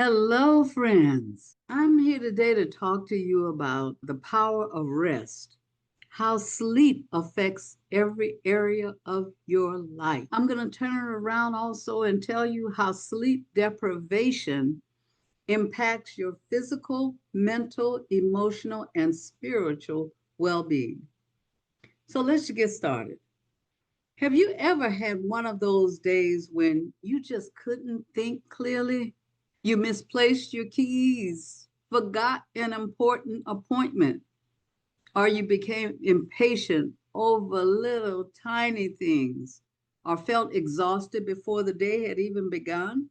Hello, friends. I'm here today to talk to you about the power of rest, how sleep affects every area of your life. I'm going to turn it around also and tell you how sleep deprivation impacts your physical, mental, emotional, and spiritual well being. So let's get started. Have you ever had one of those days when you just couldn't think clearly? You misplaced your keys, forgot an important appointment, or you became impatient over little tiny things, or felt exhausted before the day had even begun?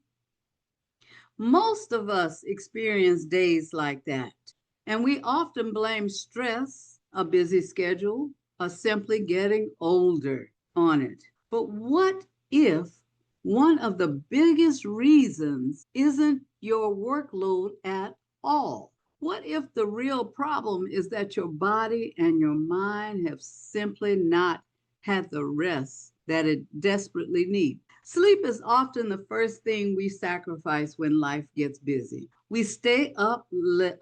Most of us experience days like that, and we often blame stress, a busy schedule, or simply getting older on it. But what if one of the biggest reasons isn't your workload at all? What if the real problem is that your body and your mind have simply not had the rest that it desperately needs? Sleep is often the first thing we sacrifice when life gets busy. We stay up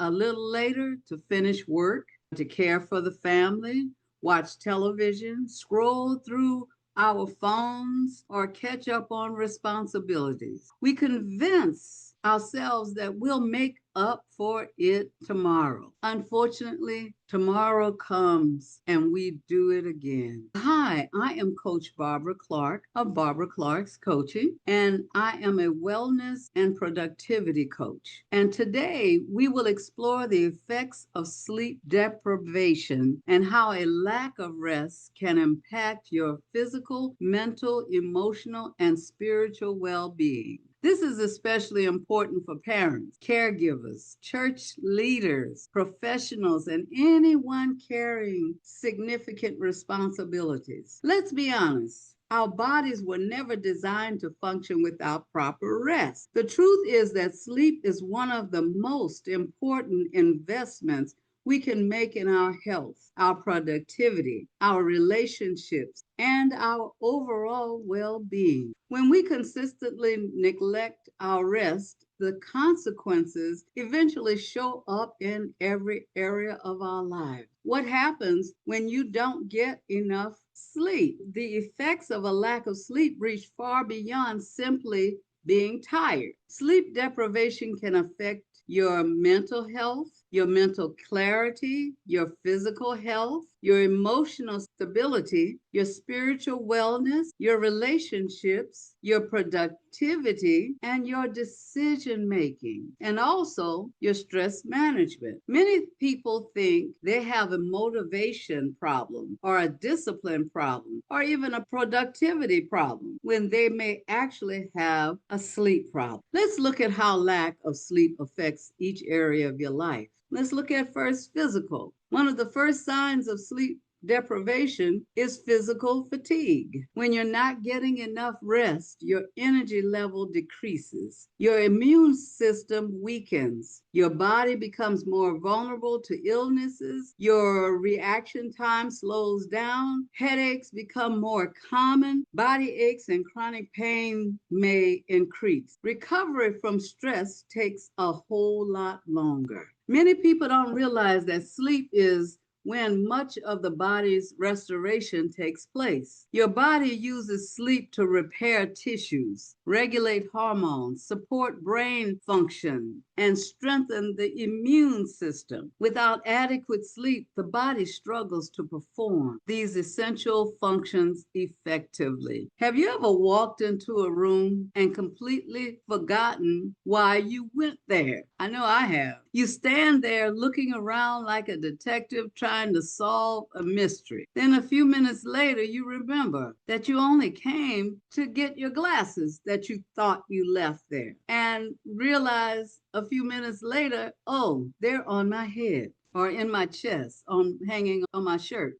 a little later to finish work, to care for the family, watch television, scroll through our phones, or catch up on responsibilities. We convince ourselves that we'll make up for it tomorrow. Unfortunately, tomorrow comes and we do it again. Hi, I am Coach Barbara Clark of Barbara Clark's Coaching, and I am a wellness and productivity coach. And today we will explore the effects of sleep deprivation and how a lack of rest can impact your physical, mental, emotional, and spiritual well being. This is especially important for parents, caregivers, church leaders, professionals, and anyone carrying significant responsibilities. Let's be honest. Our bodies were never designed to function without proper rest. The truth is that sleep is one of the most important investments we can make in our health, our productivity, our relationships, and our overall well being. When we consistently neglect our rest, the consequences eventually show up in every area of our lives. What happens when you don't get enough sleep? The effects of a lack of sleep reach far beyond simply being tired. Sleep deprivation can affect your mental health, your mental clarity, your physical health, your emotional stability, your spiritual wellness, your relationships, your productivity, and your decision making, and also your stress management. Many people think they have a motivation problem or a discipline problem or even a productivity problem when they may actually have a sleep problem. Let's look at how lack of sleep affects each area of your life. Let's look at first physical. One of the first signs of sleep deprivation is physical fatigue. When you're not getting enough rest, your energy level decreases. Your immune system weakens. Your body becomes more vulnerable to illnesses. Your reaction time slows down. Headaches become more common. Body aches and chronic pain may increase. Recovery from stress takes a whole lot longer. Many people don't realize that sleep is when much of the body's restoration takes place. Your body uses sleep to repair tissues, regulate hormones, support brain function, and strengthen the immune system. Without adequate sleep, the body struggles to perform these essential functions effectively. Have you ever walked into a room and completely forgotten why you went there? I know I have. You stand there looking around like a detective trying to solve a mystery. Then a few minutes later, you remember that you only came to get your glasses that you thought you left there, and realize a few minutes later, oh, they're on my head or in my chest, hanging on my shirt.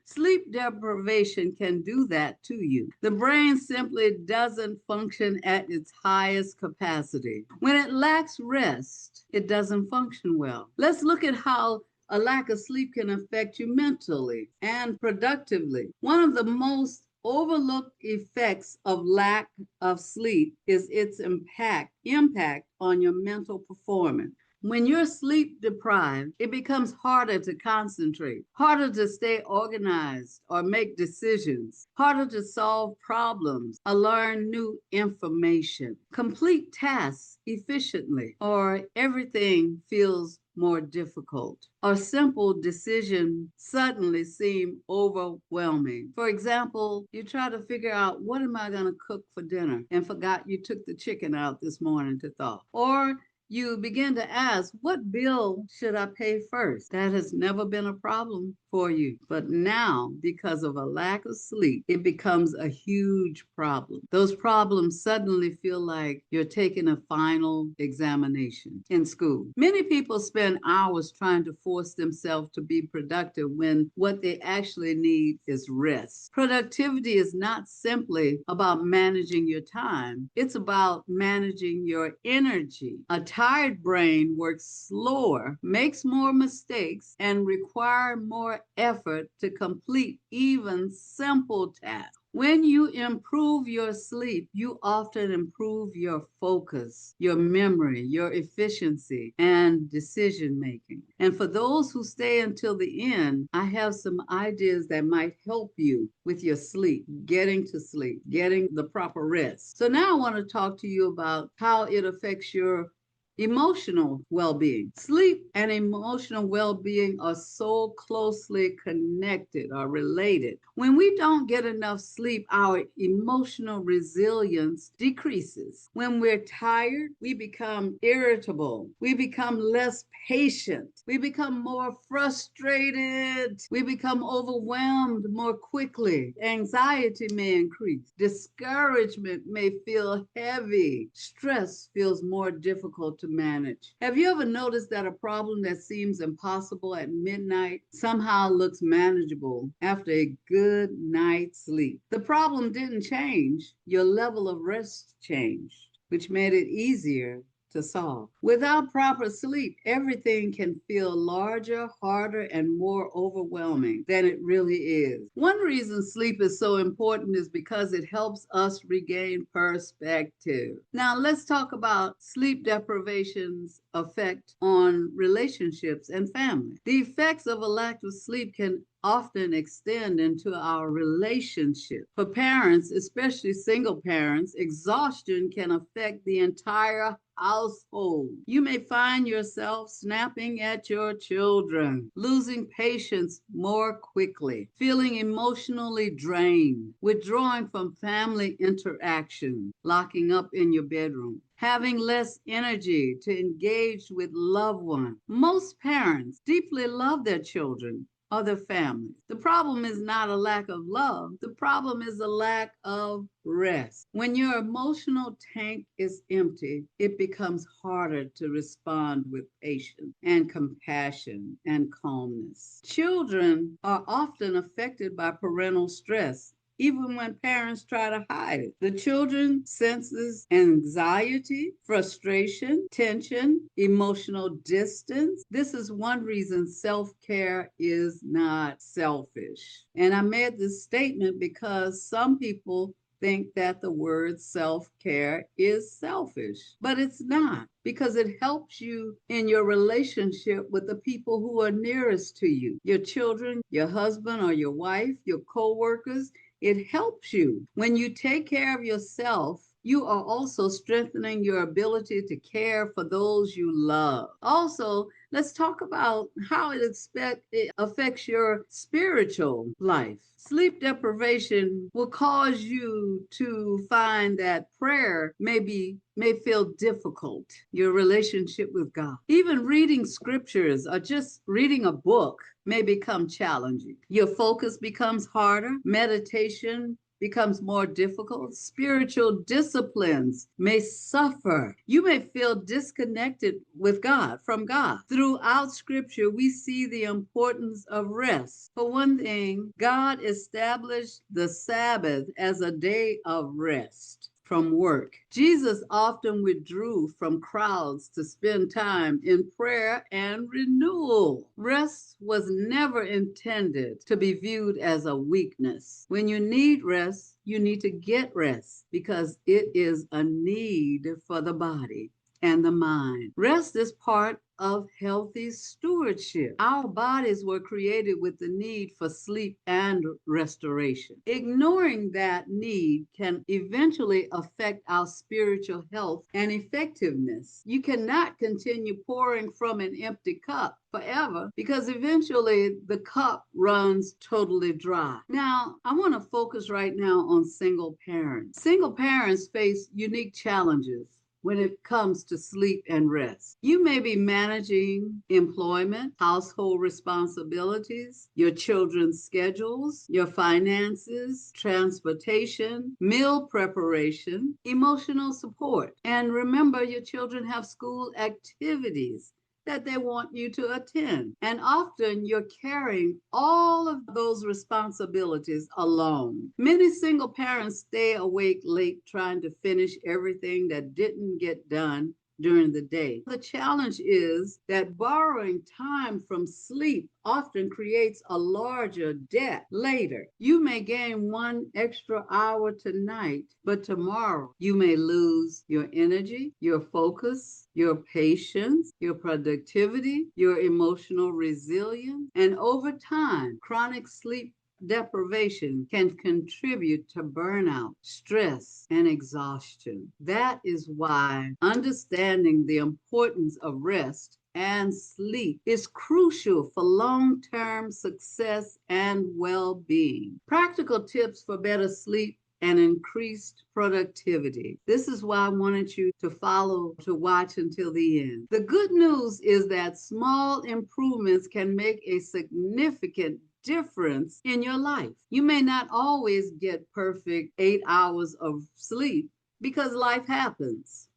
Sleep deprivation can do that to you. The brain simply doesn't function at its highest capacity. When it lacks rest, it doesn't function well. Let's look at how a lack of sleep can affect you mentally and productively. One of the most overlooked effects of lack of sleep is its impact on your mental performance. When you're sleep deprived, it becomes harder to concentrate, harder to stay organized or make decisions, harder to solve problems or learn new information, complete tasks efficiently, or everything feels more difficult, or simple decisions suddenly seem overwhelming. For example, you try to figure out, what am I going to cook for dinner, and forgot you took the chicken out this morning to thaw. Or you begin to ask, what bill should I pay first? That has never been a problem for you. But now, because of a lack of sleep, it becomes a huge problem. Those problems suddenly feel like you're taking a final examination in school. Many people spend hours trying to force themselves to be productive when what they actually need is rest. Productivity is not simply about managing your time, it's about managing your energy. A tired brain works slower, makes more mistakes, and requires more effort to complete even simple tasks. When you improve your sleep, you often improve your focus, your memory, your efficiency, and decision making. And for those who stay until the end, I have some ideas that might help you with your sleep, getting to sleep, getting the proper rest. So now I want to talk to you about how it affects your emotional well being. Sleep and emotional well being are so closely connected or related. When we don't get enough sleep, our emotional resilience decreases. When we're tired, we become irritable, we become less patient, we become more frustrated, we become overwhelmed more quickly. Anxiety may increase, discouragement may feel heavy, stress feels more difficult to manage. Have you ever noticed that a problem that seems impossible at midnight somehow looks manageable after a good night's sleep? The problem didn't change, your level of rest changed, which made it easier to solve. Without proper sleep, everything can feel larger, harder, and more overwhelming than it really is. One reason sleep is so important is because it helps us regain perspective. Now, let's talk about sleep deprivation's effect on relationships and family. The effects of a lack of sleep can often extend into our relationship. For parents, especially single parents, exhaustion can affect the entire household. You may find yourself snapping at your children, losing patience more quickly, feeling emotionally drained, withdrawing from family interaction, locking up in your bedroom, having less energy to engage with loved ones. Most parents deeply love their children, other families. The problem is not a lack of love. The problem is a lack of rest. When your emotional tank is empty, it becomes harder to respond with patience and compassion and calmness. Children are often affected by parental stress, even when parents try to hide it. The children senses anxiety, frustration, tension, emotional distance. This is one reason self-care is not selfish. And I made this statement because some people think that the word self-care is selfish, but it's not, because it helps you in your relationship with the people who are nearest to you, your children, your husband or your wife, your co-workers. It helps you. When you take care of yourself, you are also strengthening your ability to care for those you love. Also, let's talk about how it affects your spiritual life. Sleep deprivation will cause you to find that prayer may feel difficult, your relationship with God. Even reading scriptures or just reading a book may become challenging. Your focus becomes harder, meditation becomes more difficult, spiritual disciplines may suffer. You may feel disconnected with God, from God. Throughout scripture, we see the importance of rest. For one thing, God established the Sabbath as a day of rest. from work. Jesus often withdrew from crowds to spend time in prayer and renewal. Rest was never intended to be viewed as a weakness. When you need rest, you need to get rest because it is a need for the body and the mind. Rest is part of healthy stewardship. Our bodies were created with the need for sleep and restoration. Ignoring that need can eventually affect our spiritual health and effectiveness. You cannot continue pouring from an empty cup forever because eventually the cup runs totally dry. Now, I want to focus right now on single parents. Single parents face unique challenges when it comes to sleep and rest. You may be managing employment, household responsibilities, your children's schedules, your finances, transportation, meal preparation, emotional support. And remember, your children have school activities that they want you to attend. And often you're carrying all of those responsibilities alone. Many single parents stay awake late trying to finish everything that didn't get done during the day. The challenge is that borrowing time from sleep often creates a larger debt later. You may gain 1 extra hour tonight, but tomorrow you may lose your energy, your focus, your patience, your productivity, your emotional resilience, and over time, chronic sleep deprivation can contribute to burnout, stress, and exhaustion. That is why understanding the importance of rest and sleep is crucial for long-term success and well-being. Practical tips for better sleep and increased productivity. This is why I wanted you to watch until the end. The good news is that small improvements can make a significant difference in your life. You may not always get perfect 8 hours of sleep because life happens.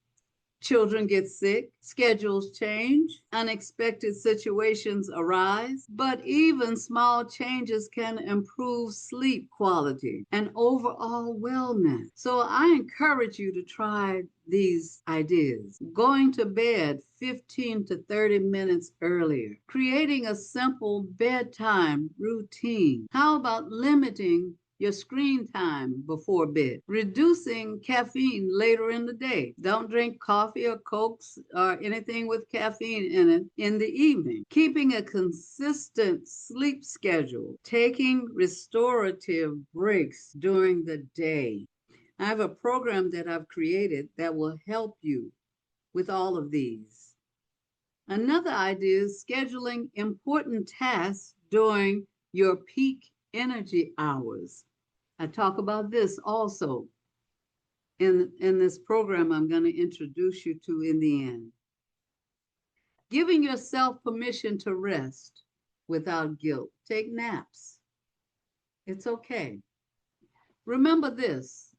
Children get sick, schedules change, unexpected situations arise, but even small changes can improve sleep quality and overall wellness. So I encourage you to try these ideas. Going to bed 15 to 30 minutes earlier, creating a simple bedtime routine. How about limiting your screen time before bed, reducing caffeine later in the day. Don't drink coffee or cokes or anything with caffeine in it in the evening. Keeping a consistent sleep schedule, taking restorative breaks during the day. I have a program that I've created that will help you with all of these. Another idea is scheduling important tasks during your peak energy hours. I talk about this also in this program I'm going to introduce you to in the end. Giving yourself permission to rest without guilt. Take naps. It's okay. Remember this,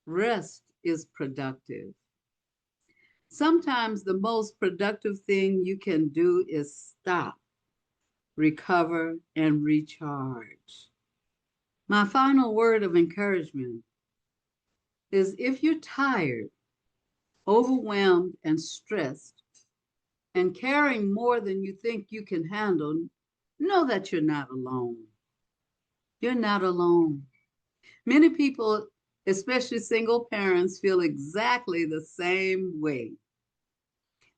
rest is productive. Sometimes the most productive thing you can do is stop, recover, and recharge. My final word of encouragement is if you're tired, overwhelmed, and stressed, and carrying more than you think you can handle, know that you're not alone. You're not alone. Many people, especially single parents, feel exactly the same way.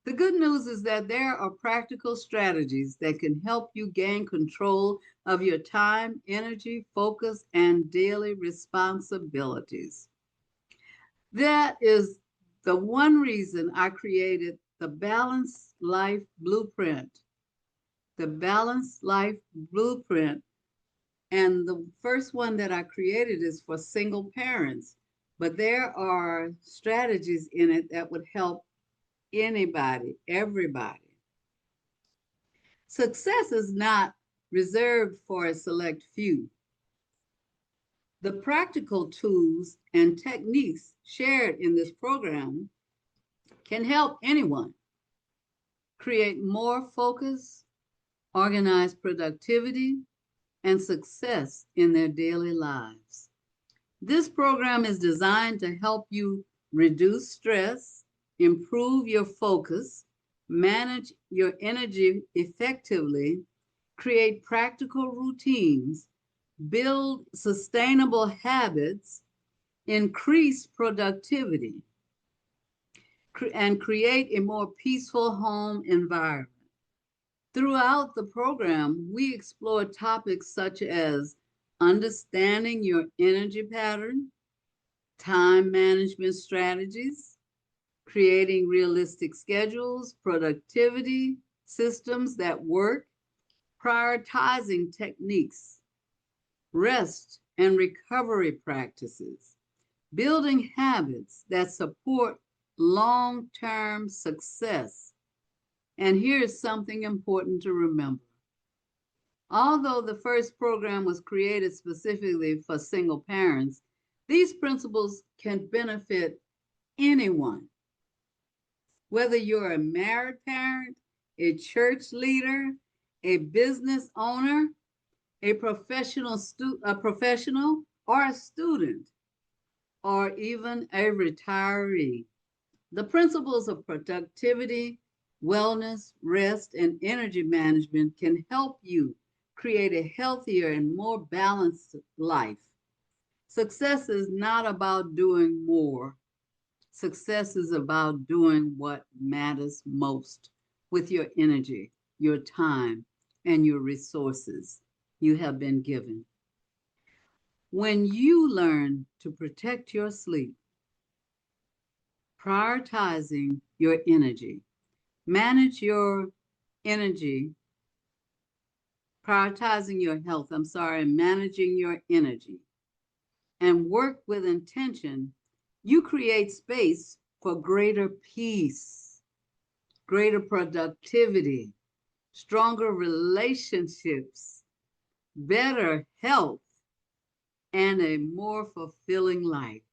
The good news is that there are practical strategies that can help you gain control of your time, energy, focus, and daily responsibilities. That is the one reason I created the Balanced Life Blueprint. The Balanced Life Blueprint. And the first one that I created is for single parents. But there are strategies in it that would help anybody, everybody. Success is not reserved for a select few. The practical tools and techniques shared in this program can help anyone create more focus, organize productivity, and success in their daily lives. This program is designed to help you reduce stress, improve your focus, manage your energy effectively, create practical routines, build sustainable habits, increase productivity, and create a more peaceful home environment. Throughout the program, we explore topics such as understanding your energy pattern, time management strategies, creating realistic schedules, productivity systems that work, prioritizing techniques, rest and recovery practices, building habits that support long term success. And here's something important to remember. Although the first program was created specifically for single parents, these principles can benefit anyone, whether you're a married parent, a church leader, a business owner, a professional, or a student, or even a retiree. The principles of productivity, wellness, rest, and energy management can help you create a healthier and more balanced life. Success is not about doing more. Success is about doing what matters most with your energy, your time, and your resources you have been given. When you learn to protect your sleep, prioritizing your energy, manage your energy, prioritizing your health, managing your energy, and work with intention, you create space for greater peace, greater productivity, stronger relationships, better health, and a more fulfilling life.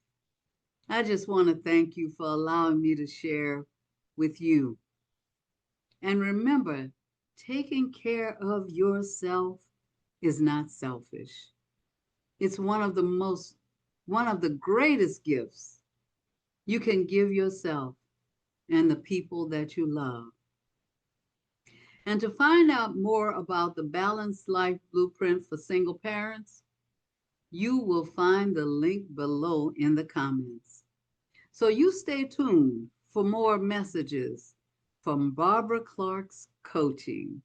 I just want to thank you for allowing me to share with you. And remember, taking care of yourself is not selfish. It's one of the greatest gifts you can give yourself and the people that you love. And to find out more about the Balanced Life Blueprint for Single Parents, you will find the link below in the comments. So you stay tuned for more messages from Barbara Clark's coaching.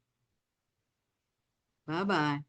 Bye bye.